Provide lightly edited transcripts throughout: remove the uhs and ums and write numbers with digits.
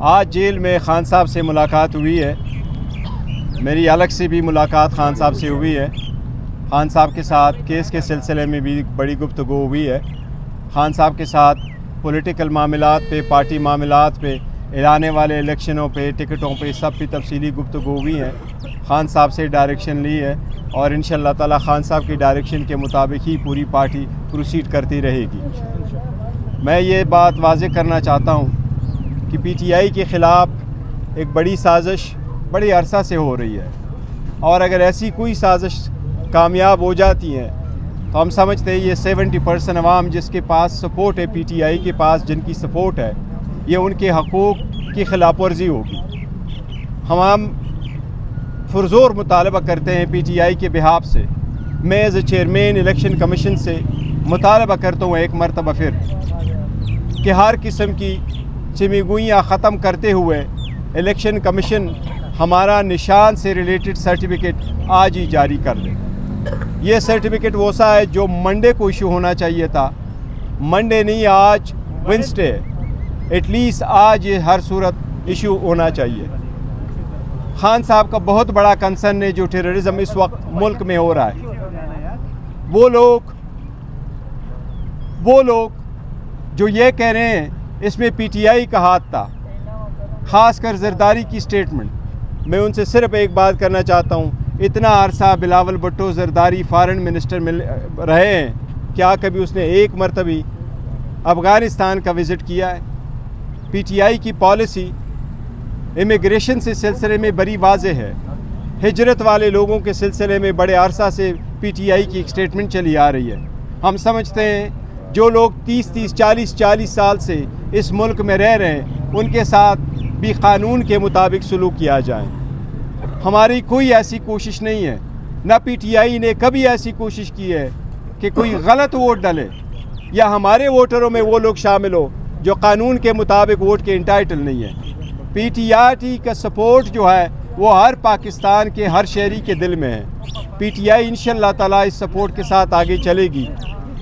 आज जेल में खान साहब से मुलाकात हुई है। मेरी अलग से भी मुलाकात खान साहब से हुई है। खान साहब के साथ केस के सिलसिले में भी बड़ी गुफ्तगू हुई है। खान साहब के साथ पॉलिटिकल मामलात पे, पार्टी मामलात पे, आने वाले इलेक्शनों पे, टिकटों पे सब पे तफसीली गुफ्तगू हुई है। खान साहब से डायरेक्शन ली है और इंशाअल्लाह ताला खान साहब की डायरेक्शन के मुताबिक ही पूरी पार्टी प्रोसीड करती रहेगी। मैं ये बात वाज़ेह करना चाहता हूँ कि पीटीआई के ख़िलाफ़ एक बड़ी साजिश बड़े अरसा से हो रही है और अगर ऐसी कोई साजिश कामयाब हो जाती है तो हम समझते हैं ये 70% अवाम जिसके पास सपोर्ट है, पीटीआई के पास जिनकी सपोर्ट है, ये उनके हकूक़ की खिलाफ वर्जी होगी। हम पुरज़ोर मुतालबा करते हैं पीटीआई के बिहाफ से। मैं as a chairman election commission से मुतालबा करता हूँ एक मरतबा फिर कि हर किस्म की चिमीगुइयाँ ख़त्म करते हुए इलेक्शन कमीशन हमारा निशान से रिलेटेड सर्टिफिकेट आज ही जारी कर ले। ये सर्टिफिकेट वो सा है जो मंडे को इशू होना चाहिए था, मंडे नहीं, आज वेंसडे है, एटलीस्ट आज ये हर सूरत इशू होना चाहिए। खान साहब का बहुत बड़ा कंसर्न है जो टेररिज्म इस वक्त मुल्क में हो रहा है। वो लोग जो ये कह रहे हैं इसमें पीटीआई का हाथ था, ख़ासकर जरदारी की स्टेटमेंट। मैं उनसे सिर्फ एक बात करना चाहता हूँ, इतना अरसा बिलावल भुट्टो जरदारी फॉरेन मिनिस्टर में रहे हैं, क्या कभी उसने एक मरतबी अफ़गानिस्तान का विज़िट किया है? पीटीआई की पॉलिसी इमिग्रेशन से सिलसिले में बड़ी वाज़ेह है। हिजरत वाले लोगों के सिलसिले में बड़े अरसा से पीटीआई की एक स्टेटमेंट चली आ रही है। हम समझते हैं जो लोग 30-30, 40-40 साल से इस मुल्क में रह रहे हैं उनके साथ भी कानून के मुताबिक सलूक किया जाए। हमारी कोई ऐसी कोशिश नहीं है, ना पीटीआई ने कभी ऐसी कोशिश की है कि कोई गलत वोट डाले या हमारे वोटरों में वो लोग शामिल हो जो कानून के मुताबिक वोट के इंटाइटल नहीं है। पीटीआई का सपोर्ट जो है वो हर पाकिस्तान के हर शहरी के दिल में है। पीटीआई इंशाअल्लाह ताला इस सपोर्ट के साथ आगे चलेगी।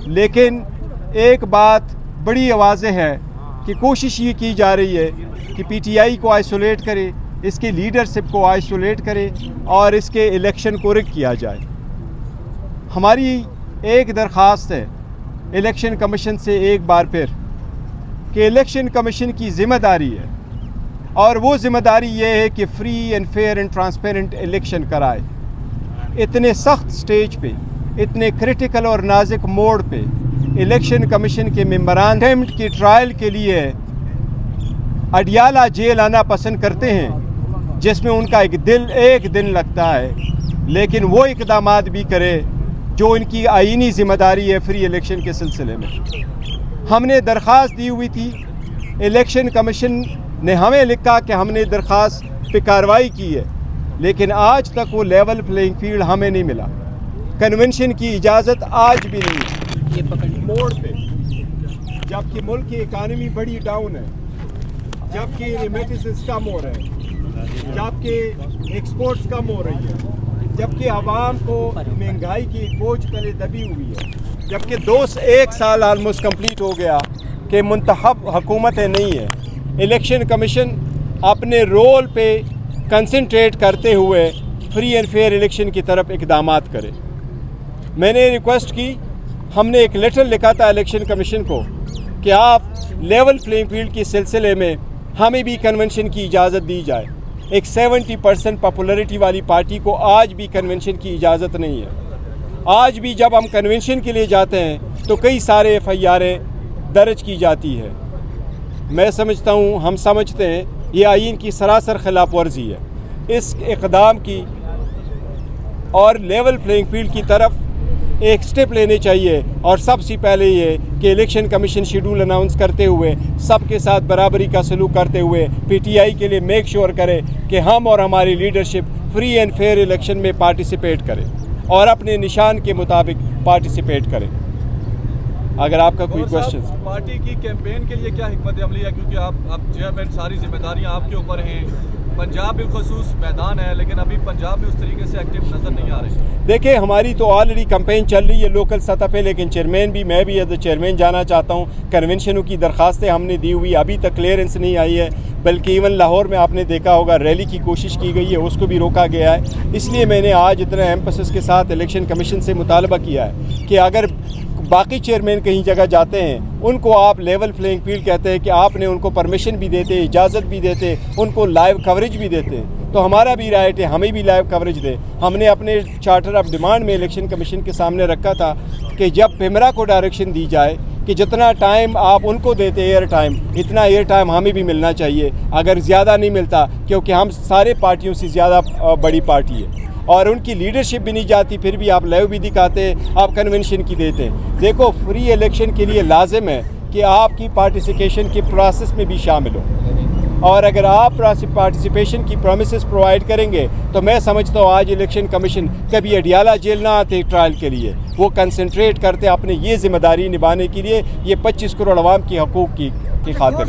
लेकिन एक बात बड़ी वाज़ेह है कि कोशिश ये की जा रही है कि पीटीआई को आइसोलेट करे, इसके लीडरशिप को आइसोलेट करे और इसके इलेक्शन को रिग किया जाए। हमारी एक दरख्वास्त है इलेक्शन कमीशन से एक बार फिर कि इलेक्शन कमीशन की ज़िम्मेदारी है और वो ज़िम्मेदारी ये है कि free and fair and transparent election कराए। इतने सख्त स्टेज पे, इतने क्रिटिकल और नाजुक मोड़ पे इलेक्शन कमीशन के मेंबरान अटेम्प्ट की ट्रायल के लिए अडियाला जेल आना पसंद करते हैं, जिसमें उनका एक दिन लगता है, लेकिन वो इक़दामात भी करे जो इनकी आईनी ज़िम्मेदारी है फ्री इलेक्शन के सिलसिले में। हमने दरख्वास्त दी हुई थी, इलेक्शन कमीशन ने हमें लिखा कि हमने दरख्वास्त पे कार्रवाई की है, लेकिन आज तक वो लेवल प्लेइंग फील्ड हमें नहीं मिला। कन्वेंशन की इजाज़त आज भी नहीं है मोड़ पे, जबकि मुल्क की इकानमी बड़ी डाउन है, जबकि रेमिटेंसेस कम हो रहे हैं, जबकि एक्सपोर्ट्स कम हो रही है, जबकि आवाम को महंगाई की बोझ तले दबी हुई है, जबकि 1 साल आलमोस्ट कंप्लीट हो गया कि मुंतखब हुकूमतें नहीं है। इलेक्शन कमीशन अपने रोल पे कंसंट्रेट करते हुए फ्री एंड फेयर इलेक्शन की तरफ इक़दामात करे। मैंने रिक्वेस्ट की, हमने एक लेटर लिखा था इलेक्शन कमीशन को कि आप लेवल प्लेइंग फील्ड के सिलसिले में हमें भी कन्वेंशन की इजाज़त दी जाए। एक 70% पॉपुलरिटी वाली पार्टी को आज भी कन्वेंशन की इजाज़त नहीं है। आज भी जब हम कन्वेंशन के लिए जाते हैं तो कई सारे FIR दर्ज की जाती है। मैं समझता हूँ, हम समझते हैं ये आईन की सरासर खिलाफ वर्जी है इस इक़दाम की, और लेवल प्लेइंग फील्ड की तरफ एक स्टेप लेने चाहिए। और सबसे पहले ये कि इलेक्शन कमीशन शेड्यूल अनाउंस करते हुए सबके साथ बराबरी का सलूक करते हुए पीटीआई के लिए मेक श्योर करे कि हम और हमारी leadership free and fair election में पार्टिसिपेट करें और अपने निशान के मुताबिक पार्टिसिपेट करें। अगर आपका कोई क्वेश्चन। पार्टी की कैंपेन के लिए क्या हिकमत अमली है, क्योंकि आप चेयरमैन, सारी जिम्मेदारियाँ आपके ऊपर हैं, पंजाब बिलखसूस मैदान है, लेकिन अभी पंजाब में उस तरीके से एक्टिव नज़र नहीं आ रहे। देखिए, हमारी तो ऑलरेडी कैंपेन चल रही है लोकल सतह पे, लेकिन चेयरमैन भी, मैं भी एज ए चेयरमैन जाना चाहता हूँ। कन्वेंशनों की दरख्वास्तें हमने दी हुई, अभी तक क्लियरेंस नहीं आई है, बल्कि इवन लाहौर में आपने देखा होगा रैली की कोशिश की गई है, उसको भी रोका गया है। इसलिए मैंने आज इतना एम्फेसिस के साथ इलेक्शन कमीशन से मुतालबा किया है कि अगर बाकी चेयरमैन कहीं जगह जाते हैं, उनको आप लेवल प्लेइंग फील्ड कहते हैं कि आपने उनको परमिशन भी देते, इजाज़त भी देते, उनको लाइव कवरेज भी देते, तो हमारा भी राइट है हमें भी लाइव कवरेज दे। हमने अपने चार्टर ऑफ डिमांड में इलेक्शन कमीशन के सामने रखा था कि जब पिमरा को डायरेक्शन दी जाए कि जितना टाइम आप उनको देते एयर टाइम, इतना एयर टाइम हमें भी मिलना चाहिए। अगर ज़्यादा नहीं मिलता, क्योंकि हम सारे पार्टियों से ज़्यादा बड़ी पार्टी है और उनकी लीडरशिप भी नहीं जाती, फिर भी आप लाइव भी दिखाते, आप कन्वेंशन की देते हैं। देखो, फ्री इलेक्शन के लिए लाजिम है कि आपकी पार्टिसिपेशन के प्रोसेस में भी शामिल हो, और अगर आप पार्टिसिपेशन की प्रोमिसेस प्रोवाइड करेंगे तो मैं समझता हूँ आज इलेक्शन कमीशन कभी अडियाला जेल ना आते ट्रायल के लिए, वो कंसंट्रेट करते अपने ये जिम्मेदारी निभाने के लिए, ये 25 करोड़ अवाम की हकूक़ की खातिर है।